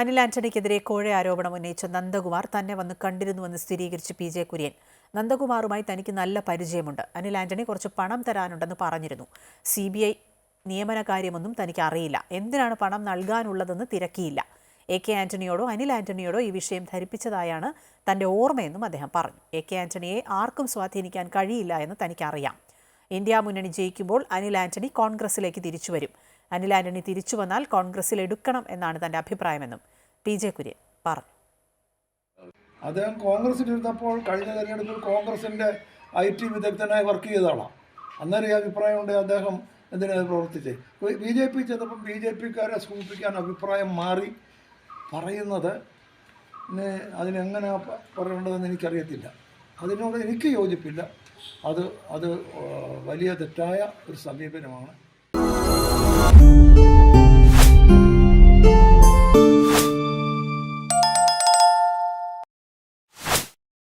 അനിൽ ആന്റണിക്കെതിരെ കോഴ ആരോപണം ഉന്നയിച്ച നന്ദകുമാർ തന്നെ വന്ന് കണ്ടിരുന്നുവെന്ന് സ്ഥിരീകരിച്ച് പി ജെ കുര്യൻ. നന്ദകുമാറുമായി തനിക്ക് നല്ല പരിചയമുണ്ട്. അനിൽ ആന്റണി കുറച്ച് പണം തരാനുണ്ടെന്ന് പറഞ്ഞിരുന്നു. CBI നിയമനകാര്യമൊന്നും തനിക്ക് അറിയില്ല. എന്തിനാണ് പണം നൽകാനുള്ളതെന്ന് തിരക്കിയില്ല. AK ആന്റണിയോടോ അനിൽ ആന്റണിയോടോ ഈ വിഷയം ധരിപ്പിച്ചതായാണ് തന്റെ ഓർമ്മയെന്നും അദ്ദേഹം പറഞ്ഞു. AK ആന്റണിയെ ആർക്കും സ്വാധീനിക്കാൻ കഴിയില്ല എന്ന് തനിക്കറിയാം. ഇന്ത്യ മുന്നണി ജയിക്കുമ്പോൾ അനിൽ ആന്റണി കോൺഗ്രസിലേക്ക് തിരിച്ചുവരും. അനിൽ ആന്റണി തിരിച്ചു വന്നാൽ കോൺഗ്രസിൽ എടുക്കണം എന്നാണ് തന്റെ അഭിപ്രായമെന്നും PJ കുര്യൻ പറഞ്ഞു. അദ്ദേഹം കോൺഗ്രസിലിരുന്നപ്പോൾ കഴിഞ്ഞ തെരഞ്ഞെടുപ്പിൽ കോൺഗ്രസിൻ്റെ IT വിദഗ്ധനായി വർക്ക് ചെയ്തതാണ്. അന്നേരം ഈ അഭിപ്രായമുണ്ട് അദ്ദേഹം എന്തിനത് പ്രവർത്തിച്ചേ. BJP ചെന്നപ്പം BJPക്കാരെ സൂചിപ്പിക്കാൻ അഭിപ്രായം മാറി പറയുന്നത് അതിനെങ്ങനെ പറയേണ്ടതെന്ന് എനിക്കറിയത്തില്ല. അതിനോട് എനിക്ക് യോജിപ്പില്ല. അത് വലിയ തെറ്റായ ഒരു സമീപനമാണ്.